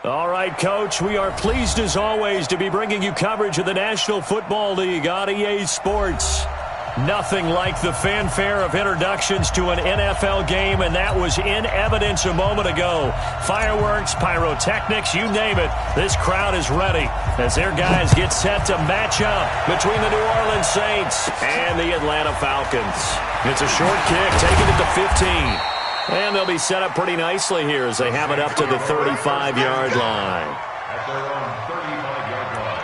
All right, Coach, we are pleased as always to be bringing you coverage of the National Football League on EA Sports. Nothing like the fanfare of introductions to an NFL game, and that was in evidence a moment ago. Fireworks, pyrotechnics, you name it. This crowd is ready as their guys get set to match up between the New Orleans Saints and the Atlanta Falcons. It's a short kick, taken at the 15. And they'll be set up pretty nicely here as they have it up to the 35-yard line. At their own 35-yard line.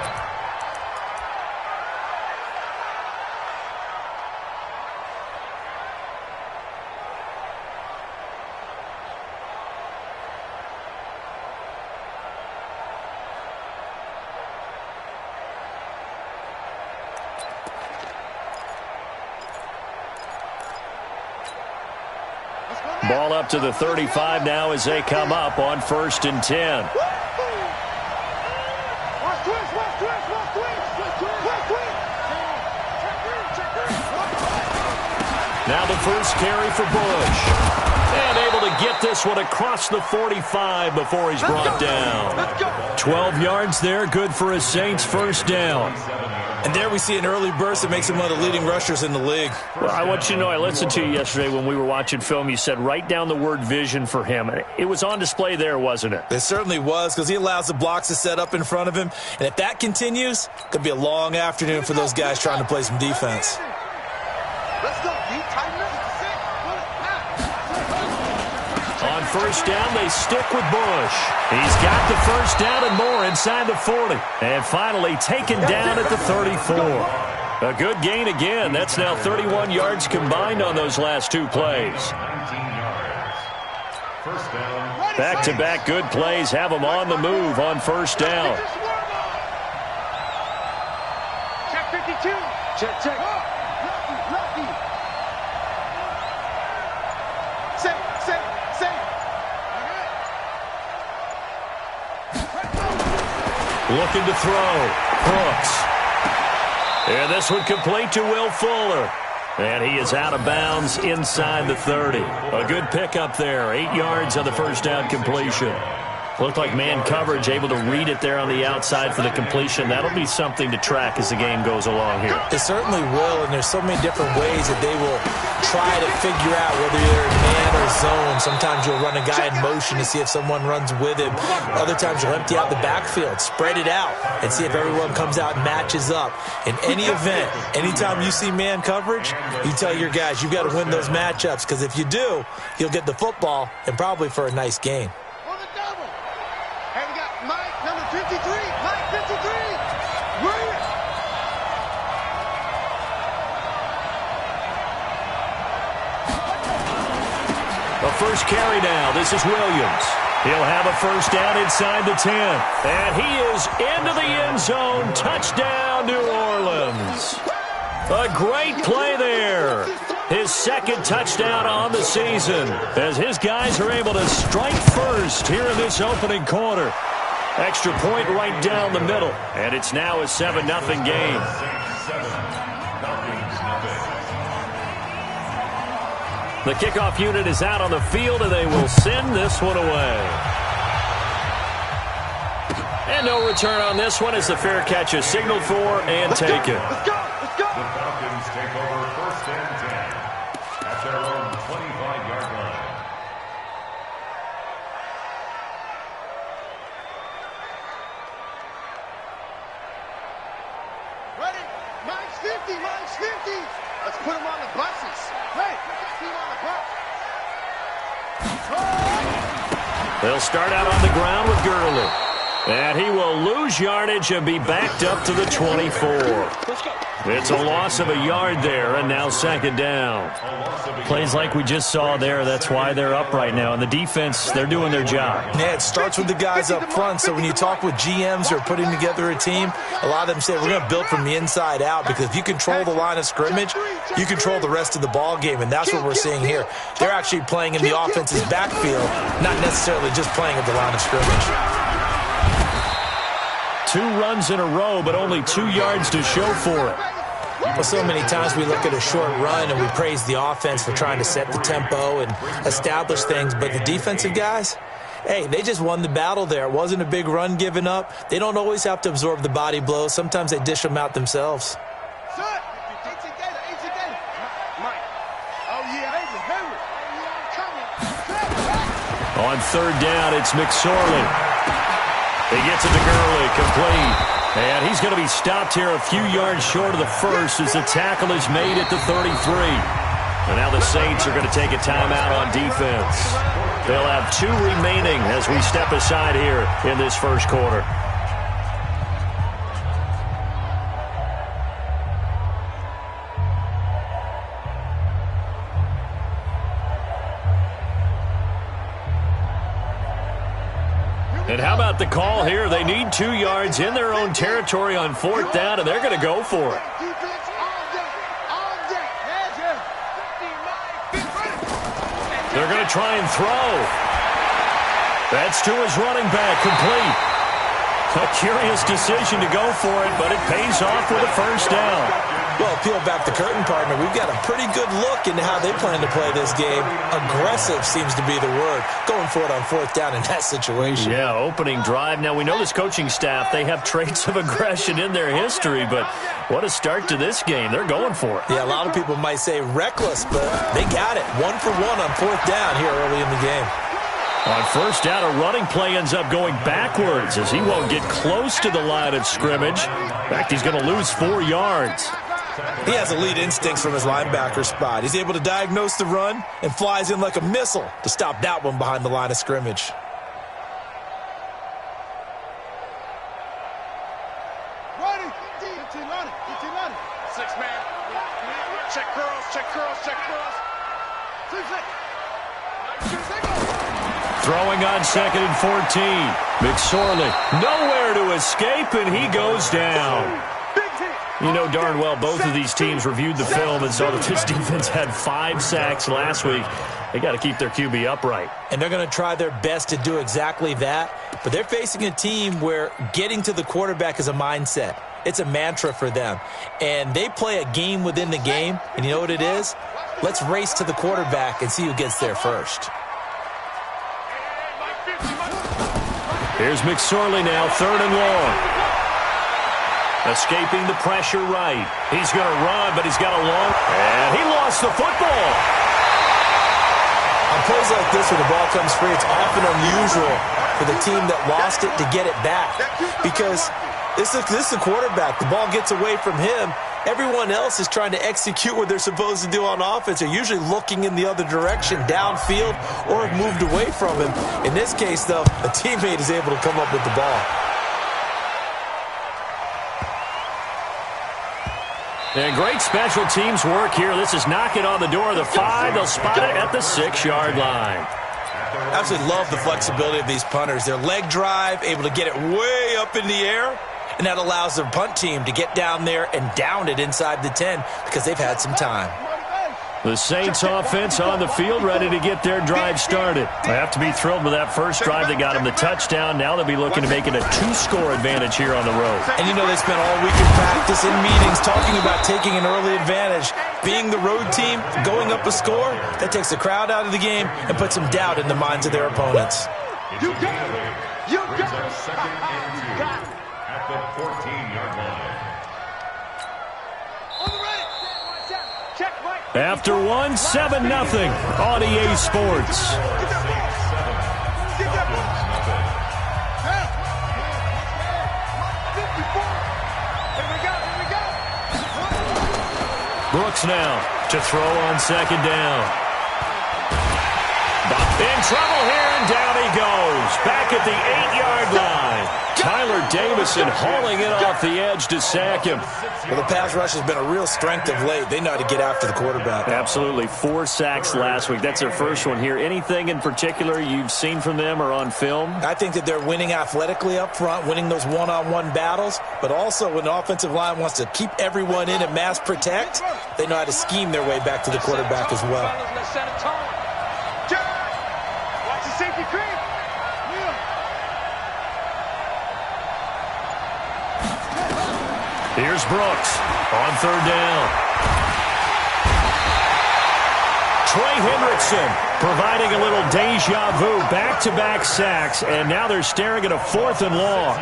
Ball up to the 35 now as they come up on 1st and 10. Now the first carry for Bush. And able to get this one across the 45 before he's brought down. 12 yards there, good for a Saints first down. And there we see an early burst that makes him one of the leading rushers in the league. Well, I want you to know, I listened to you yesterday when we were watching film. You said write down the word vision for him. It was on display there, wasn't it? It certainly was, because he allows the blocks to set up in front of him. And if that continues, it could be a long afternoon for those guys trying to play some defense. Let's go, D. Tighten up. On first down, they stick with Bush. He's got the first down and more inside the 40. And finally taken down at the 34. A good gain again. That's now 31 yards combined on those last two plays. 19 yards. First down. Back-to-back good plays have them on the move on first down. Check 52. Check, check. Lefty. Looking to throw. Brooks. And this one complete to Will Fuller. And he is out of bounds inside the 30. A good pickup there. 8 yards on the first down completion. Looked like man coverage, able to read it there on the outside for the completion. That'll be something to track as the game goes along here. It certainly will, and there's so many different ways that they will try to figure out whether you're in man or zone. Sometimes you'll run a guy in motion to see if someone runs with him. Other times you'll empty out the backfield, spread it out, and see if everyone comes out and matches up. In any event, anytime you see man coverage, you tell your guys you've got to win those matchups, because if you do, you'll get the football and probably for a nice gain. Hey, we got Mike, number 53. Mike, 53. Williams. A first carry now. This is Williams. He'll have a first down inside the 10. And he is into the end zone. Touchdown, New Orleans. A great play there. His second touchdown on the season as his guys are able to strike first here in this opening quarter. Extra point right down the middle. And it's now a 7-0 game. The kickoff unit is out on the field, and they will send this one away. And no return on this one as the fair catch is signaled for and taken. Let's go. The Falcons take over 1st and 10 at their own 25-yard line. Ready? Mike's 50. Mike's 50. Let's put him on the buses. Hey, put the team on the bus. They'll start out on the ground with Gurley. And he will lose yardage and be backed up to the 24. Let's go. It's a loss of a yard there, and now second down. Plays like we just saw there, that's why they're up right now. And the defense, they're doing their job. Yeah, it starts with the guys up front. So when you talk with GMs who are putting together a team, a lot of them say we're going to build from the inside out, because if you control the line of scrimmage, you control the rest of the ball game, and that's what we're seeing here. They're actually playing in the offense's backfield, not necessarily just playing at the line of scrimmage. 2 runs in a row, but only 2 yards to show for it. Well, so many times we look at a short run and we praise the offense for trying to set the tempo and establish things, but the defensive guys, hey, they just won the battle there. It wasn't a big run given up. They don't always have to absorb the body blows. Sometimes they dish them out themselves. On third down, it's McSorley. He gets it to Gurley, complete. And he's going to be stopped here a few yards short of the first as the tackle is made at the 33. And now the Saints are going to take a timeout on defense. They'll have 2 remaining as we step aside here in this first quarter. And how about the call here? They need 2 yards in their own territory on fourth down, and they're going to go for it. They're going to try and throw. That's to his running back, complete. A curious decision to go for it, but it pays off with a first down. Well, peel back the curtain, partner. We've got a pretty good look into how they plan to play this game. Aggressive seems to be the word. Going for it on fourth down in that situation. Yeah, opening drive. Now, we know this coaching staff, they have traits of aggression in their history, but what a start to this game. They're going for it. Yeah, a lot of people might say reckless, but they got it. 1 for 1 on fourth down here early in the game. On first down, a running play ends up going backwards as he won't get close to the line of scrimmage. In fact, he's going to lose 4 yards. He has elite instincts from his linebacker spot. He's able to diagnose the run and flies in like a missile to stop that one behind the line of scrimmage. Six-man. Check curls, check curls, check curls. Throwing on 2nd and 14. McSorley nowhere to escape, and he goes down. You know darn well both of these teams reviewed the film and saw that this defense had 5 sacks last week. They got to keep their QB upright. And they're going to try their best to do exactly that. But they're facing a team where getting to the quarterback is a mindset. It's a mantra for them. And they play a game within the game. And you know what it is? Let's race to the quarterback and see who gets there first. Here's McSorley now, 3rd and long. Escaping the pressure right. He's going to run, but he's got a long... And he lost the football. On plays like this where the ball comes free, it's often unusual for the team that lost it to get it back. Because this is the quarterback. The ball gets away from him. Everyone else is trying to execute what they're supposed to do on offense. They're usually looking in the other direction, downfield, or have moved away from him. In this case, though, a teammate is able to come up with the ball. And great special teams work here. This is knocking on the door of the 5. They'll spot it at the 6-yard line. Absolutely love the flexibility of these punters. Their leg drive, able to get it way up in the air, and that allows their punt team to get down there and down it inside the 10 because they've had some time. The Saints offense on the field, ready to get their drive started. They have to be thrilled with that first drive that got them the touchdown. Now they'll be looking to make it a 2-score advantage here on the road. And you know they spent all week in practice and meetings talking about taking an early advantage. Being the road team, going up a score, that takes the crowd out of the game and puts some doubt in the minds of their opponents. You got it. You got it. Second and 2 at the 14-yard line. After 1, 7-0 on EA Sports. Brooks now to throw on 2nd down. In trouble here, and down he goes. Back at the 8-yard line. Tyler Davison hauling it off the edge to sack him. Well, the pass rush has been a real strength of late. They know how to get after the quarterback. Absolutely. 4 sacks last week. That's their first one here. Anything in particular you've seen from them or on film? I think that they're winning athletically up front, winning those one-on-one battles, but also when the offensive line wants to keep everyone in and mass protect, they know how to scheme their way back to the quarterback as well. Watch the safety creep. Here's Brooks on 3rd down. Trey Hendrickson providing a little deja vu, back-to-back sacks, and now they're staring at a 4th and long.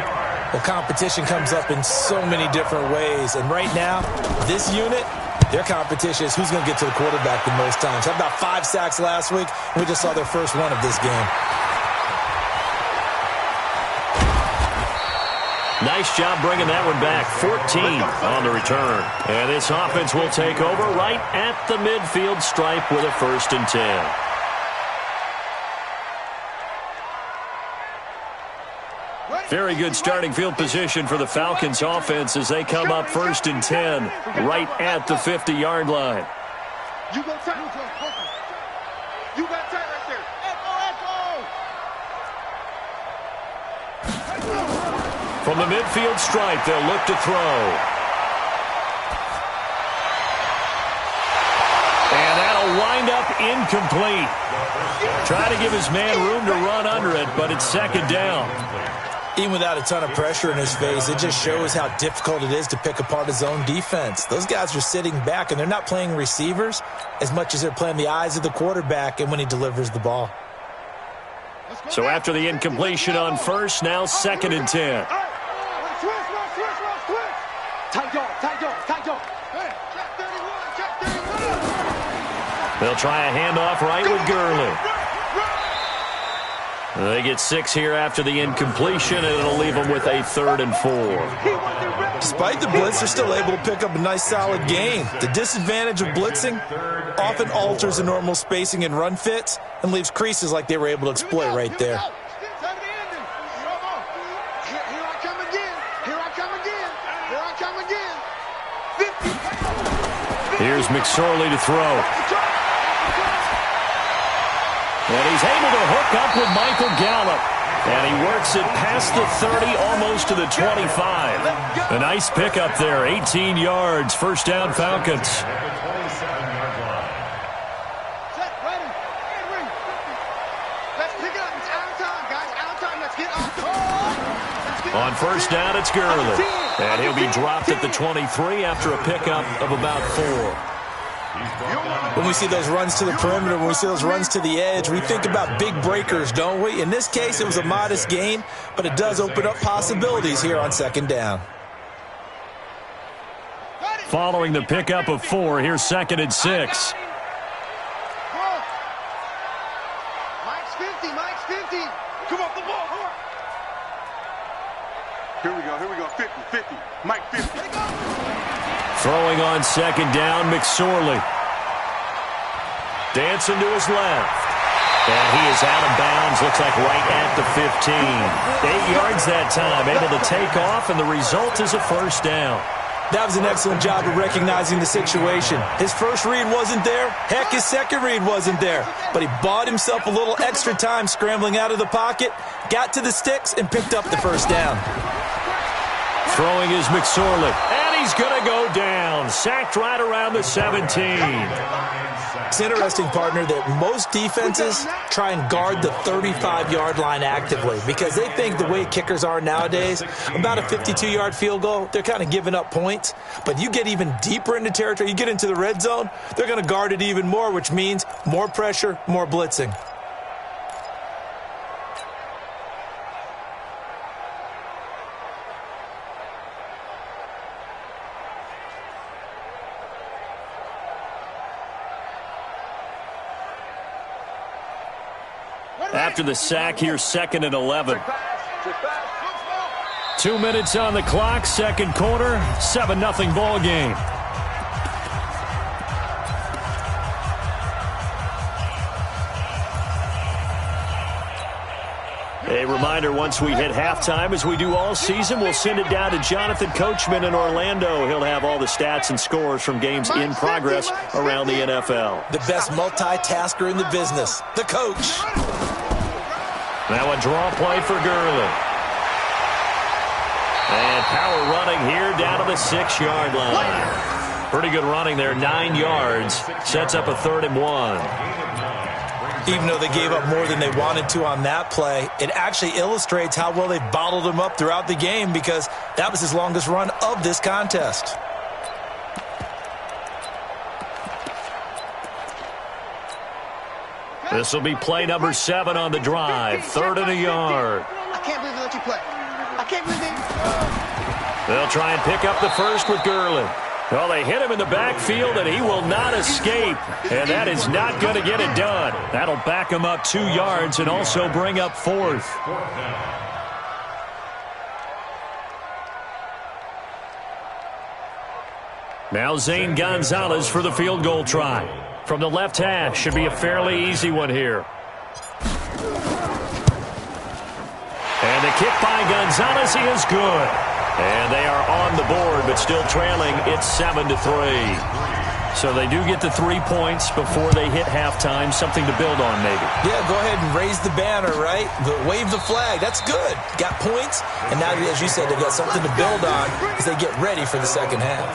Well, competition comes up in so many different ways, and right now, this unit, their competition is who's going to get to the quarterback the most times. Had about 5 sacks last week, and we just saw their first one of this game. Nice job bringing that one back. 14 on the return. And this offense will take over right at the midfield stripe with a 1st and 10. Very good starting field position for the Falcons offense as they come up 1st and 10 right at the 50-yard line. You go tight. You got tight right there. From the midfield stripe, they'll look to throw. And that'll wind up incomplete. Try to give his man room to run under it, but it's 2nd down. Even without a ton of pressure in his face, it just shows how difficult it is to pick apart his own defense. Those guys are sitting back, and they're not playing receivers as much as they're playing the eyes of the quarterback and when he delivers the ball. So after the incompletion on 1st, now 2nd and 10. They'll try a handoff right with Gurley. They get 6 here after the incompletion, and it'll leave them with a 3rd and 4. Despite the blitz, they're still able to pick up a nice, solid gain. The disadvantage of blitzing often alters the normal spacing and run fits and leaves creases like they were able to exploit right there. Here's McSorley to throw. And he's able to hook up with Michael Gallup. And he works it past the 30, almost to the 25. A nice pickup there, 18 yards, 1st down Falcons. On 1st down, it's Gurley. And he'll be dropped at the 23 after a pickup of about 4. When we see those runs to the perimeter, when we see those runs to the edge, we think about big breakers, don't we? In this case, it was a modest gain, but it does open up possibilities here on 2nd down. Following the pickup of 4, here's 2nd and 6. Mike's 50. Come off the ball. Here we go. 50. Mike 50. Throwing on 2nd down, McSorley. Dancing to his left. And he is out of bounds, looks like right at the 15. 8 yards that time, able to take off, and the result is a 1st down. That was an excellent job of recognizing the situation. His first read wasn't there. Heck, his second read wasn't there. But he bought himself a little extra time scrambling out of the pocket, got to the sticks, and picked up the 1st down. Throwing is McSorley. And he's going to go down. Sacked right around the 17. It's interesting, partner, that most defenses try and guard the 35-yard line actively because they think the way kickers are nowadays, about a 52-yard field goal, they're kind of giving up points. But you get even deeper into territory, you get into the red zone, they're going to guard it even more, which means more pressure, more blitzing. After the sack, here's 2nd and 11. 2 minutes on the clock, 2nd quarter, 7-0 ball game. A reminder, once we hit halftime, as we do all season, we'll send it down to Jonathan Coachman in Orlando. He'll have all the stats and scores from games in progress around the NFL. The best multitasker in the business, the coach. Now a draw play for Gurley. And power running here down to the 6-yard line. Pretty good running there, 9 yards. Sets up a 3rd and 1. Even though they gave up more than they wanted to on that play, it actually illustrates how well they bottled him up throughout the game because that was his longest run of this contest. This will be play number 7 on the drive. 3rd and a yard. I can't believe they let you play. I can't believe They'll try and pick up the first with Gurley. Well, they hit him in the backfield, and he will not escape. And that is not going to get it done. That'll back him up 2 yards and also bring up 4th. Now Zane Gonzalez for the field goal try. From the left hash, should be a fairly easy one here. And the kick by Gonzalez is good. And they are on the board, but still trailing. It's 7-3. So they do get the 3 points before they hit halftime. Something to build on, maybe. Yeah, go ahead and raise the banner, right? Wave the flag. That's good. Got points, and now, as you said, they've got something to build on as they get ready for the second half.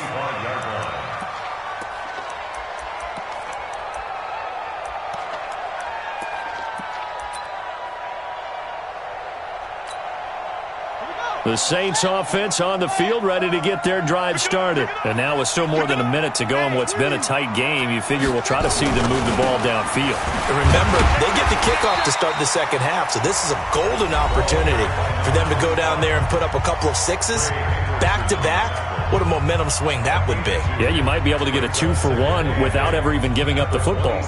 The Saints offense on the field, ready to get their drive started. And now with still more than a minute to go in what's been a tight game, you figure we'll try to see them move the ball downfield. And remember, they get the kickoff to start the second half, so this is a golden opportunity for them to go down there and put up a couple of sixes back-to-back. What a momentum swing that would be. Yeah, you might be able to get a 2-for-1 without ever even giving up the football.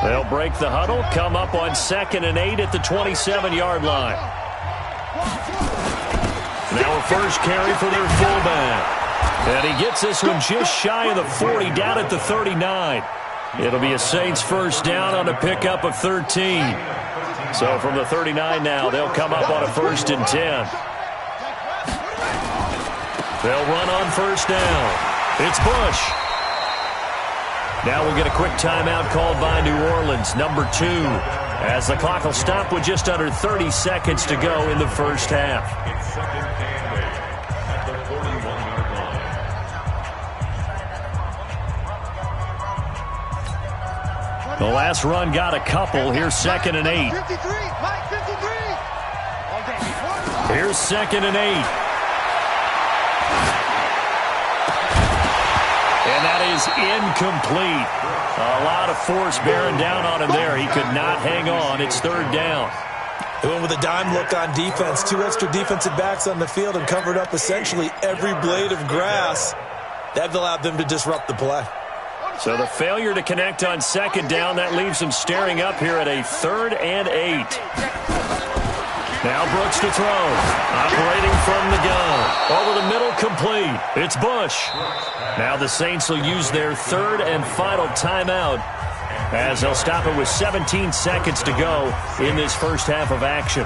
They'll break the huddle, come up on 2nd and 8 at the 27-yard line. Now a first carry for their fullback. And he gets this one just shy of the 40, down at the 39. It'll be a Saints first down on a pickup of 13. So from the 39 now, they'll come up on a 1st and 10. They'll run on first down. It's Bush. Now we'll get a quick timeout called by New Orleans, number 2, as the clock will stop with just under 30 seconds to go in the first half. It's 2nd and 8 at the 41-yard line. The last run got a couple. Here's 2nd and 8. 53, Mike, 53. Here's 2nd and 8. And that is incomplete. A lot of force bearing down on him there. He could not hang on. It's 3rd down. They went with a dime look on defense. 2 extra defensive backs on the field and covered up essentially every blade of grass. That allowed them to disrupt the play. So the failure to connect on 2nd down, that leaves them staring up here at a 3rd and 8. Now Brooks to throw. Operating from the gun. Over the middle, complete. It's Bush. Now the Saints will use their 3rd and final timeout as they'll stop it with 17 seconds to go in this first half of action.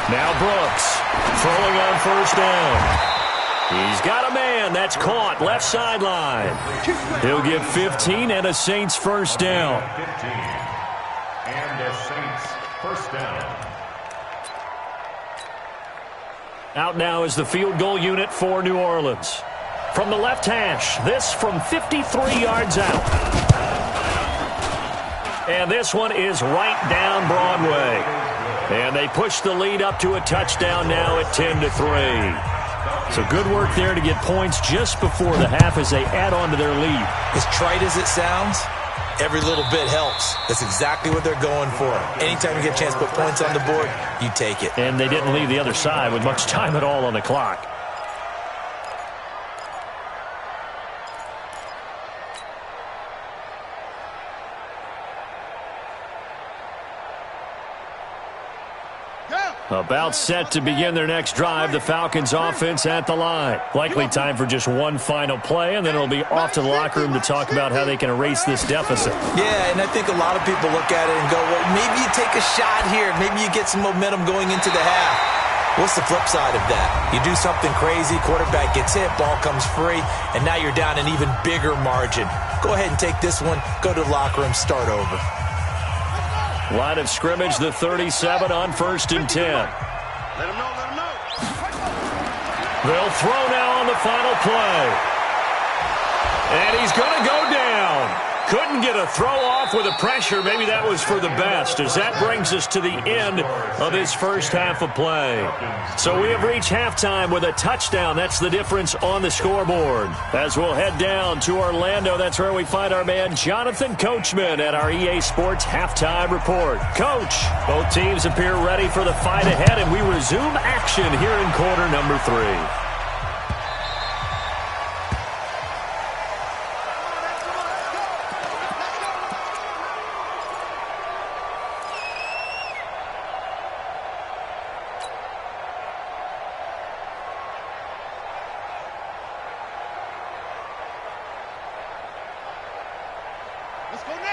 Now Brooks throwing on first down. He's got a man. That's caught. Left sideline. He'll get 15 and a Saints first down. 15 and a Saints first down. Out now is the field goal unit for New Orleans. From the left hash, this from 53 yards out. And this one is right down Broadway. And they push the lead up to a touchdown now at 10-3. So good work there to get points just before the half as they add on to their lead. As trite as it sounds, every little bit helps. That's exactly what they're going for. Anytime you get a chance to put points on the board, you take it. And they didn't leave the other side with much time at all on the clock. About set to begin their next drive, the Falcons offense at the line. Likely time for just one final play, and then it'll be off to the locker room to talk about how they can erase this deficit. Yeah, and I think a lot of people look at it and go, well, maybe you take a shot here. Maybe you get some momentum going into the half. What's the flip side of that? You do something crazy, quarterback gets hit, ball comes free, and now you're down an even bigger margin. Go ahead and take this one, go to the locker room, start over. Line of scrimmage, the 37 on 1st and 10. Let him know, let him know. They'll throw now on the final play. And he's going to go down. Couldn't get a throw off with the pressure. Maybe that was for the best, as that brings us to the end of his first half of play. So we have reached halftime with a touchdown. That's the difference on the scoreboard. As we'll head down to Orlando, that's where we find our man Jonathan Coachman at our EA Sports Halftime Report. Coach, both teams appear ready for the fight ahead, and we resume action here in quarter number 3.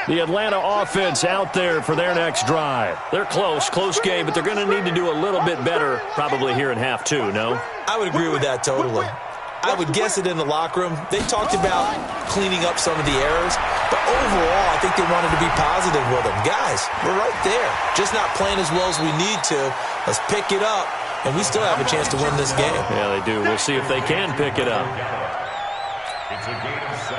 The Atlanta offense out there for their next drive. They're close game, but they're going to need to do a little bit better probably here in half 2, no? I would agree with that totally. I would guess it in the locker room. They talked about cleaning up some of the errors, but overall, I think they wanted to be positive with them. Guys, we're right there. Just not playing as well as we need to. Let's pick it up, and we still have a chance to win this game. Yeah, they do. We'll see if they can pick it up. It's a gain of 7.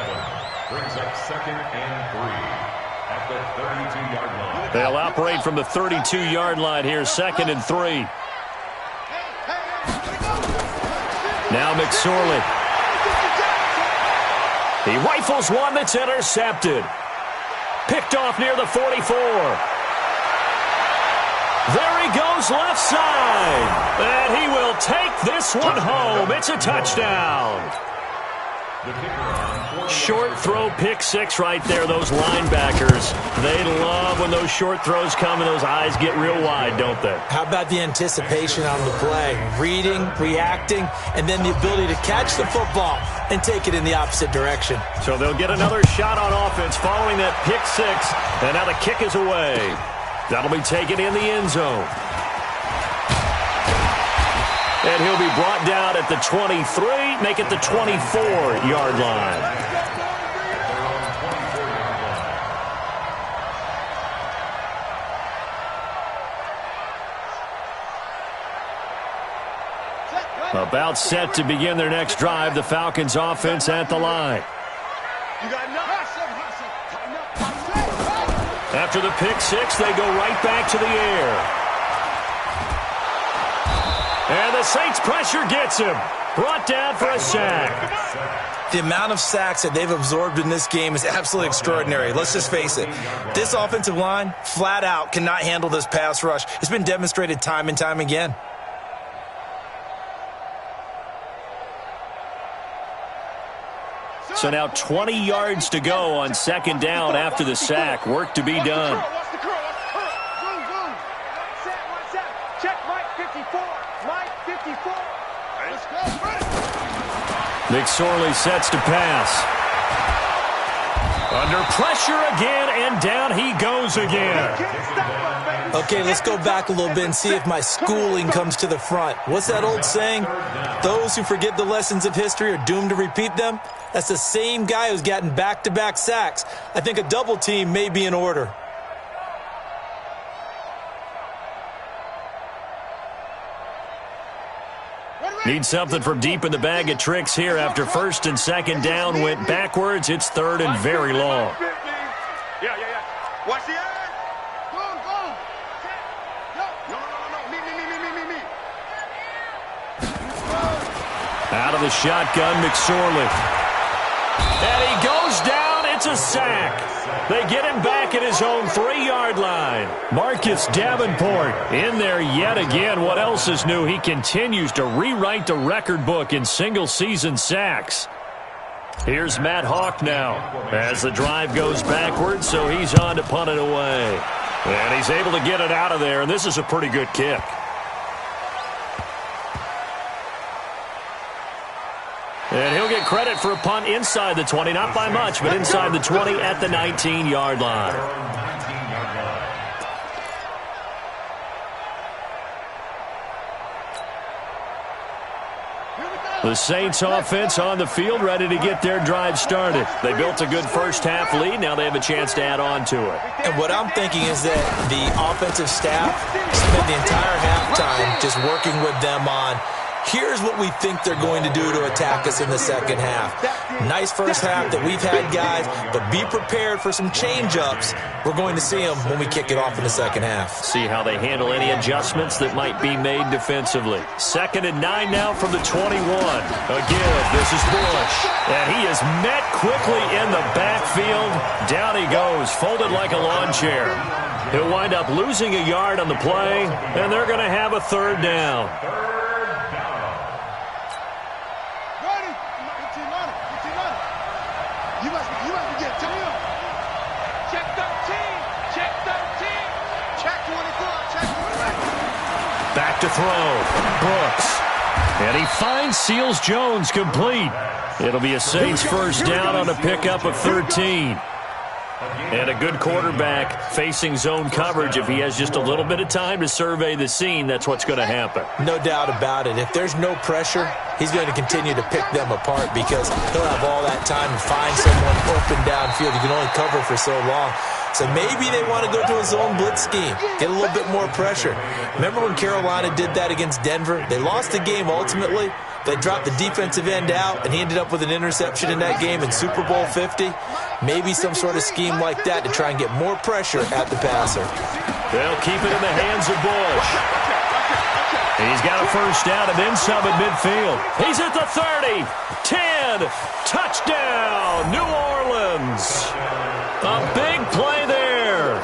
Brings up 2nd and 3. At the 32-yard line. They'll operate from the 32-yard line here, 2nd and 3. Now McSorley. He rifles one that's intercepted. Picked off near the 44. There he goes left side. And he will take this one home. It's a touchdown. Short throw, pick 6 right there, those linebackers. They love when those short throws come and those eyes get real wide, don't they? How about the anticipation on the play? Reading, reacting, and then the ability to catch the football and take it in the opposite direction. So they'll get another shot on offense following that pick 6, and now the kick is away. That'll be taken in the end zone. And he'll be brought down at the 23, make it the 24-yard line. About set to begin their next drive, the Falcons offense at the line. After the pick 6, they go right back to the air. And the Saints pressure gets him. Brought down for a sack. The amount of sacks that they've absorbed in this game is absolutely extraordinary. Let's just face it. This offensive line, flat out, cannot handle this pass rush. It's been demonstrated time and time again. So now 20 yards to go on 2nd down after the sack. Work to be done. McSorley sets to pass. Under pressure again, and down he goes again. Okay, let's go back a little bit and see if my schooling comes to the front. What's that old saying? Those who forget the lessons of history are doomed to repeat them. That's the same guy who's gotten back-to-back sacks. I think a double team may be in order. Need something from deep in the bag of tricks here after 1st and 2nd down went backwards. It's 3rd and very long. Yeah. Watch the eye. Go. No. Me. Out of the shotgun, McSorley. And he goes down. It's a sack. They get him back at his own 3-yard line. Marcus Davenport in there yet again. What else is new? He continues to rewrite the record book in single-season sacks. Here's Matt Hawk now as the drive goes backwards, so he's on to punt it away. And he's able to get it out of there, and this is a pretty good kick. And he'll get credit for a punt inside the 20, not by much, but inside the 20 at the 19-yard line. The Saints offense on the field, ready to get their drive started. They built a good first-half lead. Now they have a chance to add on to it. And what I'm thinking is that the offensive staff spent the entire halftime just working with them on Here's what we think they're going to do to attack us in the second half. Nice first half that we've had, guys, but be prepared for some change-ups. We're going to see them when we kick it off in the second half. See how they handle any adjustments that might be made defensively. 2nd and 9 now from the 21. Again, this is Bush. And he is met quickly in the backfield. Down he goes, folded like a lawn chair. He'll wind up losing a yard on the play, and they're going to have a 3rd down. Back to throw. Brooks. And he finds Seals-Jones complete. It'll be a Saints 1st down on a pickup of 13. And a good quarterback facing zone coverage. If he has just a little bit of time to survey the scene, that's what's going to happen. No doubt about it. If there's no pressure, he's going to continue to pick them apart because he'll have all that time to find someone open downfield. You can only cover for so long. So maybe they want to go to a zone blitz scheme, get a little bit more pressure. Remember when Carolina did that against Denver? They lost the game ultimately. They dropped the defensive end out, and he ended up with an interception in that game in Super Bowl 50. Maybe some sort of scheme like that to try and get more pressure at the passer. They'll keep it in the hands of Bush. He's got a 1st down and then some at midfield. He's at the 30, 10, touchdown, New Orleans. A big play there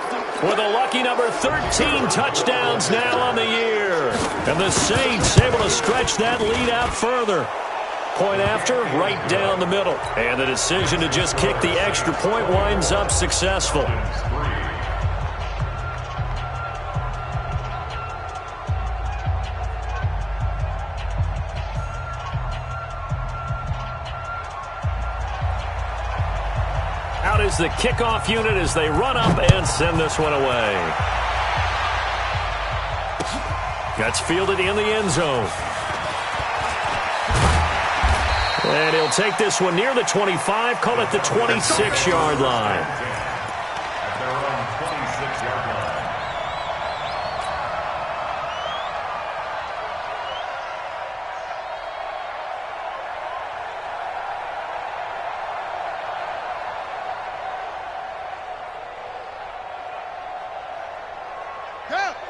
with a lucky number 13 touchdowns now on the year. And the Saints able to stretch that lead out further. Point after, right down the middle. And the decision to just kick the extra point winds up successful. Out is the kickoff unit as they run up and send this one away. That's fielded in the end zone. And he'll take this one near the 25, call it the 26-yard line. At their own 26-yard line.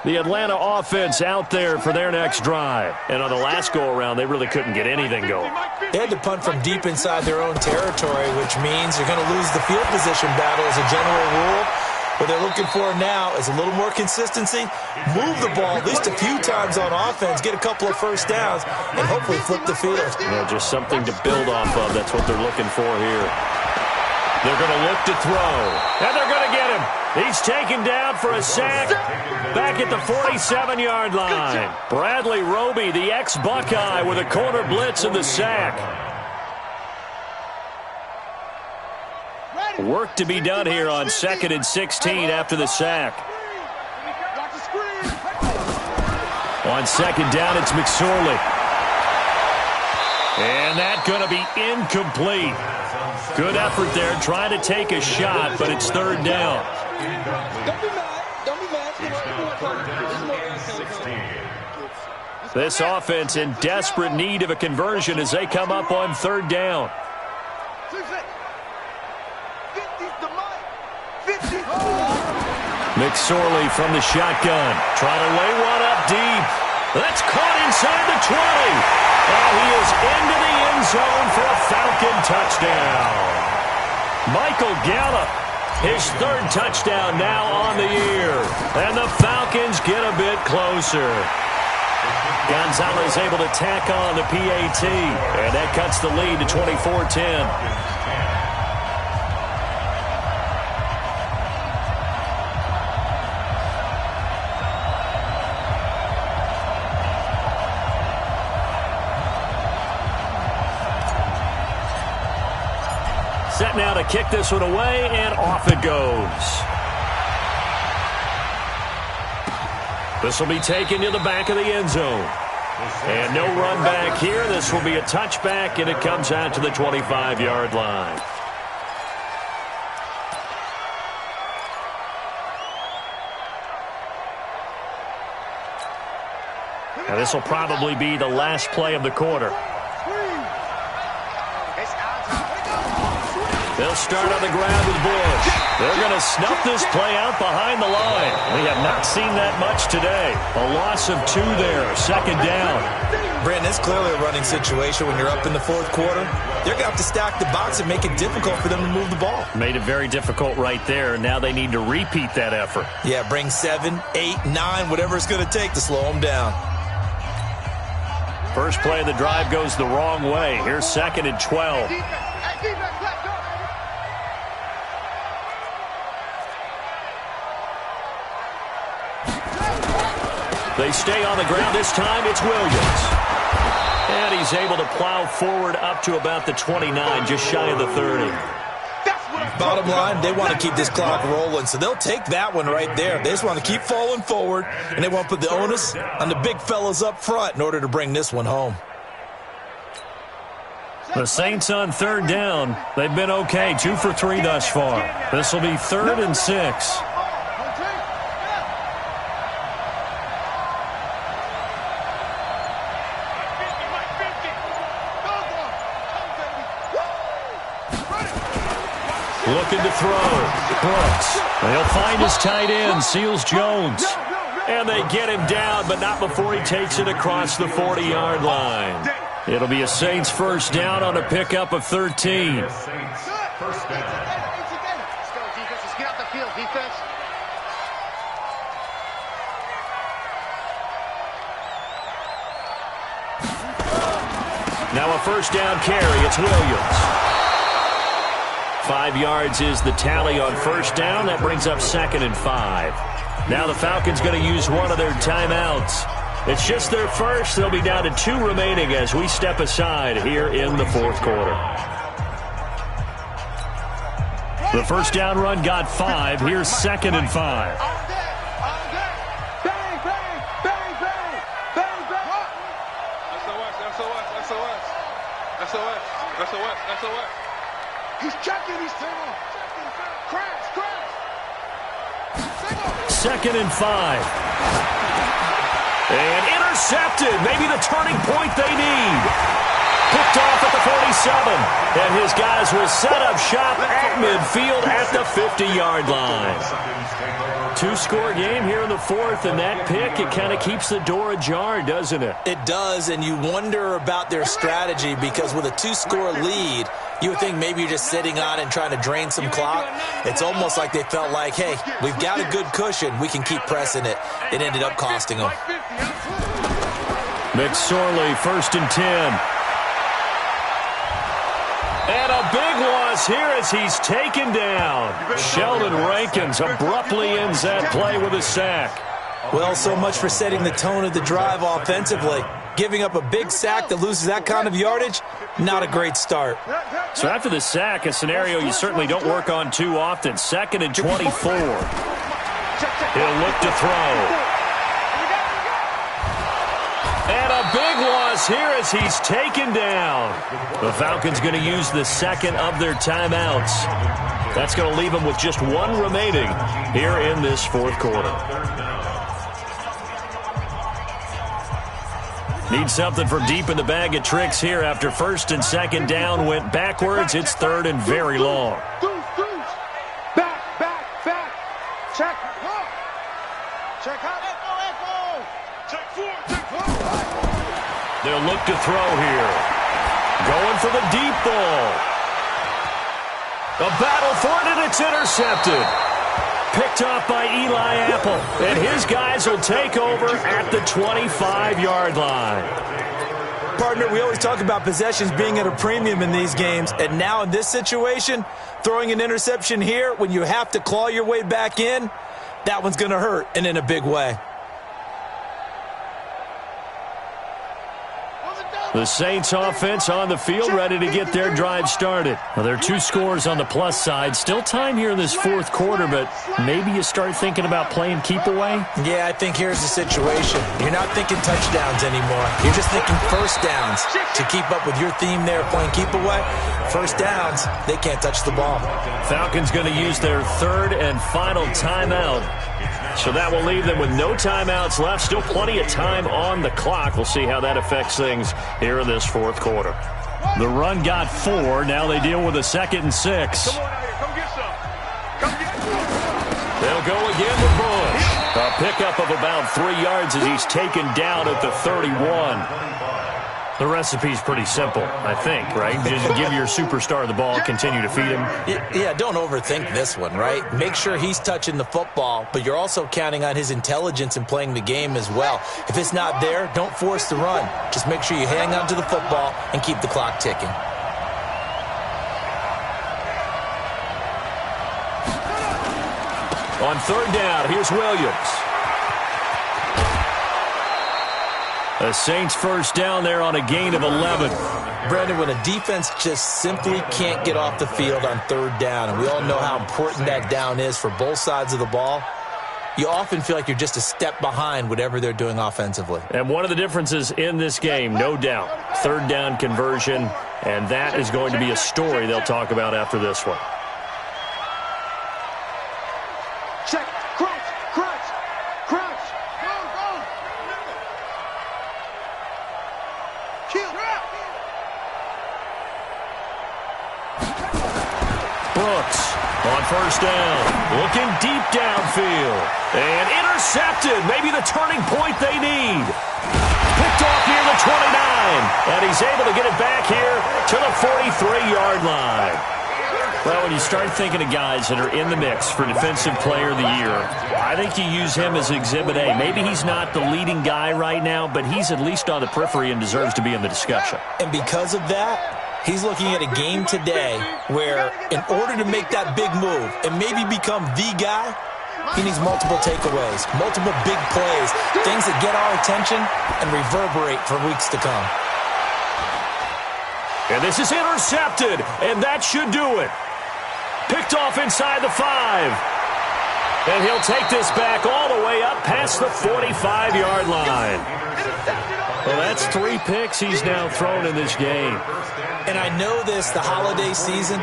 The Atlanta offense out there for their next drive. And on the last go-around, they really couldn't get anything going. They had to punt from deep inside their own territory, which means you're going to lose the field position battle as a general rule. What they're looking for now is a little more consistency, move the ball at least a few times on offense, get a couple of 1st downs, and hopefully flip the field. Yeah, just something to build off of. That's what they're looking for here. They're going to look to throw, and they're going to get him. He's taken down for a sack back at the 47-yard line. Bradley Roby, the ex-Buckeye, with a corner blitz and the sack. Work to be done here on 2nd and 16 after the sack. On 2nd down, it's McSorley. And that's going to be incomplete. Good effort there, trying to take a shot, but it's 3rd down. Don't be mad. This offense in desperate need of a conversion as they come up on 3rd down. McSorley from the shotgun, trying to lay one up deep. That's caught inside the 20. And he is into the end zone for a Falcon touchdown. Michael Gallup, his 3rd touchdown now on the year. And the Falcons get a bit closer. Gonzalez able to tack on the PAT. And that cuts the lead to 24-10. Set now to kick this one away, and off it goes. This will be taken to the back of the end zone. And no run back here. This will be a touchback, and it comes out to the 25-yard line. Now, this will probably be the last play of the quarter. They'll start on the ground with Bush. They're going to snuff this play out behind the line. We have not seen that much today. A loss of 2 there, second down. Brandon, it's clearly a running situation when you're up in the fourth quarter. They're going to have to stack the box and make it difficult for them to move the ball. Made it very difficult right there. Now they need to repeat that effort. Yeah, bring 7, 8, 9, whatever it's going to take to slow them down. First play of the drive goes the wrong way. Here's 2nd and 12. They stay on the ground. This time it's Williams. And he's able to plow forward up to about the 29, just shy of the 30. Bottom line, they want to keep this clock rolling, so they'll take that one right there. They just want to keep falling forward, and they want to put the onus on the big fellas up front in order to bring this one home. The Saints on 3rd down. They've been okay, 2 for 3 thus far. This will be 3rd and 6. Looking to throw. Brooks. They'll find his tight end, Seals Jones. And they get him down, but not before he takes it across the 40-yard line. It'll be a Saints first down on a pickup of 13. Now a first down carry. It's Williams. 5 yards is the tally on first down. That brings up 2nd and 5. Now the Falcons going to use one of their timeouts. It's just their first. They'll be down to 2 remaining as we step aside here in the fourth quarter. The first down run got 5. Here's 2nd and 5. SOS. He's checking. He's taking. Crash. 2nd and 5. And intercepted. Maybe the turning point they need. Picked off at the 47. And his guys will set up shop at midfield at the 50-yard line. 2-score game here in the fourth, and that pick, it kind of keeps the door ajar, doesn't it? It does, and you wonder about their strategy because with a 2-score lead, you would think maybe you're just sitting on and trying to drain some clock. It's almost like they felt like, hey, we've got a good cushion. We can keep pressing it. It ended up costing them. McSorley, 1st and 10. And a big loss here as he's taken down. Sheldon Rankins abruptly ends that play with a sack. Well, so much for setting the tone of the drive offensively. Giving up a big sack that loses that kind of yardage, not a great start. So after the sack, a scenario you certainly don't work on too often. 2nd and 24. He'll look to throw. And a big loss here as he's taken down. The Falcons going to use the 2nd of their timeouts. That's going to leave them with just 1 remaining here in this fourth quarter. Need something from deep in the bag of tricks here after 1st and 2nd down went backwards. It's 3rd and very long. Back. Check. Check out. They'll look to throw here. Going for the deep ball. A battle for it, and it's intercepted. Picked off by Eli Apple. And his guys will take over at the 25-yard line. Partner, we always talk about possessions being at a premium in these games. And now in this situation, throwing an interception here when you have to claw your way back in, that one's going to hurt, and in a big way. The Saints offense on the field, ready to get their drive started. Well, there are 2 scores on the plus side. Still time here in this fourth quarter, but maybe you start thinking about playing keep away? Yeah, I think here's the situation. You're not thinking touchdowns anymore. You're just thinking first downs. To keep up with your theme there, playing keep away, first downs, they can't touch the ball. Falcons going to use their third and final timeout. So that will leave them with no timeouts left. Still plenty of time on the clock. We'll see how that affects things here in this fourth quarter. The run got 4. Now they deal with a 2nd and 6. Come on out here. Come get some. Come get some. They'll go again with Bush. A pickup of about 3 yards as he's taken down at the 31. The recipe's pretty simple, I think, right? Just give your superstar the ball, continue to feed him. Yeah, don't overthink this one, right? Make sure he's touching the football, but you're also counting on his intelligence in playing the game as well. If it's not there, don't force the run. Just make sure you hang on to the football and keep the clock ticking. On 3rd down, here's Williams. The Saints first down there on a gain of 11. Brandon, when a defense just simply can't get off the field on 3rd down, and we all know how important that down is for both sides of the ball, you often feel like you're just a step behind whatever they're doing offensively. And one of the differences in this game, no doubt, 3rd down conversion, and that is going to be a story they'll talk about after this one. Check. Crouch. Crouch. Crouch. Go, go. Kill. Brooks on 1st down, looking deep downfield, and intercepted. Maybe the turning point they need. Picked off near the 29, and he's able to get it back here to the 43-yard line. Well, when you start thinking of guys that are in the mix for Defensive Player of the Year, I think you use him as Exhibit A. Maybe he's not the leading guy right now, but he's at least on the periphery and deserves to be in the discussion. And because of that, he's looking at a game today where in order to make that big move and maybe become the guy, he needs multiple takeaways, multiple big plays, things that get our attention and reverberate for weeks to come. And this is intercepted, and that should do it. Picked off inside the 5. And he'll take this back all the way up past the 45-yard line. Well, that's 3 picks he's now thrown in this game. And I know this, the holiday season,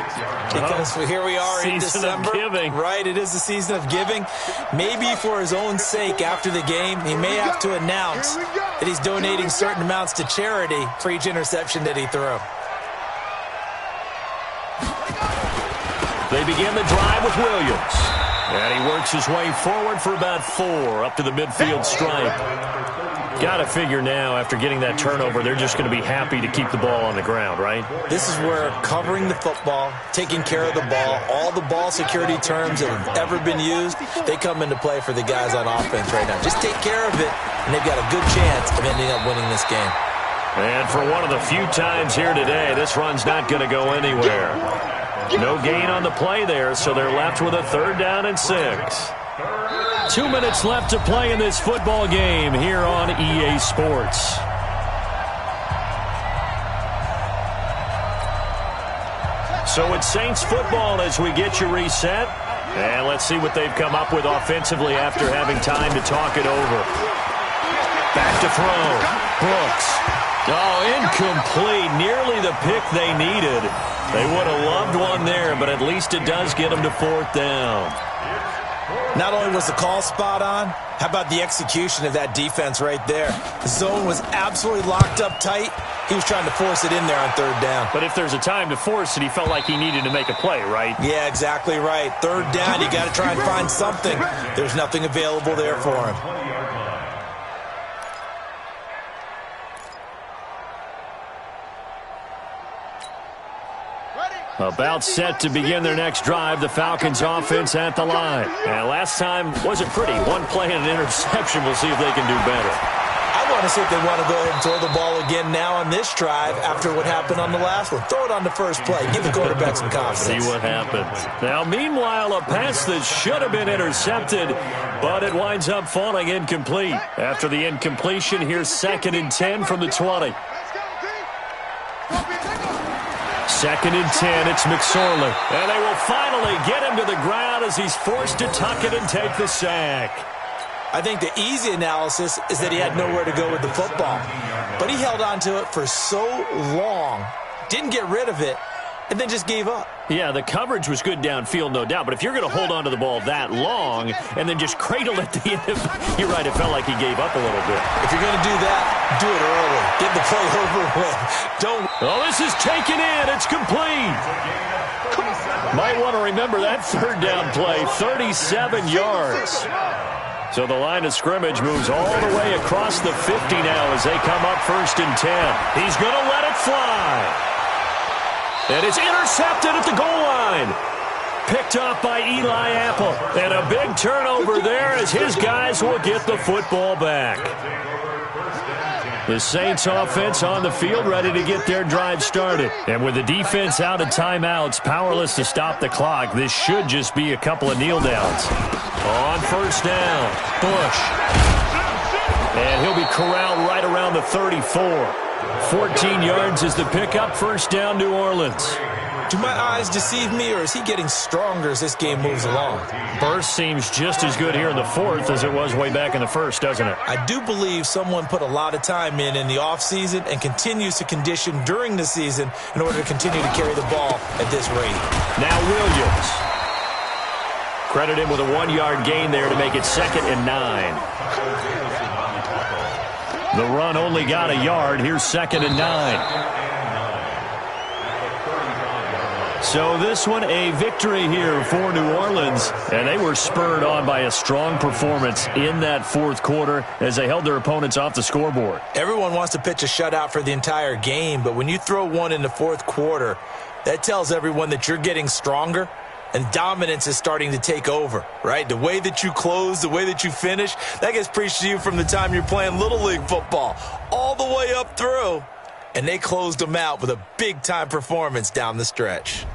because here we are in December. Season of giving. Right, it is the season of giving. Maybe for his own sake after the game, he may have to announce that he's donating certain amounts to charity for each interception that he threw. They begin the drive with Williams. And he works his way forward for about 4 up to the midfield stripe. Got to figure now, after getting that turnover, they're just going to be happy to keep the ball on the ground, right? This is where covering the football, taking care of the ball, all the ball security terms that have ever been used, they come into play for the guys on offense right now. Just take care of it, and they've got a good chance of ending up winning this game. And for one of the few times here today, this run's not going to go anywhere. No gain on the play there, so they're left with a 3rd down and 6. 2 minutes left to play in this football game here on EA Sports. So it's Saints football as we get you reset. And let's see what they've come up with offensively after having time to talk it over. Back to throw. Brooks. Oh, incomplete. Nearly the pick they needed. They would have loved one there, but at least it does get them to 4th down. Not only was the call spot on, how about the execution of that defense right there? The zone was absolutely locked up tight. He was trying to force it in there on 3rd down. But if there's a time to force it, he felt like he needed to make a play, right? Yeah, exactly right. 3rd down, you got to try and find something. There's nothing available there for him. About set to begin their next drive, the Falcons offense at the line. And last time wasn't pretty. 1 play and an interception. We'll see if they can do better. I want to see if they want to go ahead and throw the ball again now on this drive after what happened on the last one. Throw it on the first play. Give the quarterback some confidence. See what happens. Now, meanwhile, a pass that should have been intercepted, but it winds up falling incomplete. After the incompletion, here's 2nd and 10 from the 20. 2nd and 10, it's McSorley. And they will finally get him to the ground as he's forced to tuck it and take the sack. I think the easy analysis is that he had nowhere to go with the football. But he held on to it for so long, didn't get rid of it, and then just gave up. Yeah, the coverage was good downfield, no doubt. But if you're going to hold on to the ball that long and then just cradle at the end, you're right, it felt like he gave up a little bit. If you're going to do that, do it early. Get the play over with. Don't. Oh, this is taken in. It's complete. Might want to remember that third down play, 37 yards. So the line of scrimmage moves all the way across the 50 now as they come up 1st and 10. He's going to let it fly. And it's intercepted at the goal line. Picked off by Eli Apple. And a big turnover there as his guys will get the football back. The Saints offense on the field ready to get their drive started. And with the defense out of timeouts, powerless to stop the clock, this should just be a couple of kneel downs. On 1st down, Bush. And he'll be corralled right around the 34. 14 yards is the pickup. 1st down, New Orleans. Do my eyes deceive me, or is he getting stronger as this game moves along? Burst seems just as good here in the 4th as it was way back in the 1st, doesn't it? I do believe someone put a lot of time in the offseason and continues to condition during the season in order to continue to carry the ball at this rate. Now Williams. Credit him with a 1-yard gain there to make it 2nd and 9. The run only got a yard. Here's 2nd and 9. So this one a victory here for New Orleans. And they were spurred on by a strong performance in that 4th quarter as they held their opponents off the scoreboard. Everyone wants to pitch a shutout for the entire game, but when you throw one in the 4th quarter, that tells everyone that you're getting stronger. And dominance is starting to take over, right? The way that you close, the way that you finish, that gets preached to you from the time you're playing Little League football all the way up through. And they closed them out with a big-time performance down the stretch.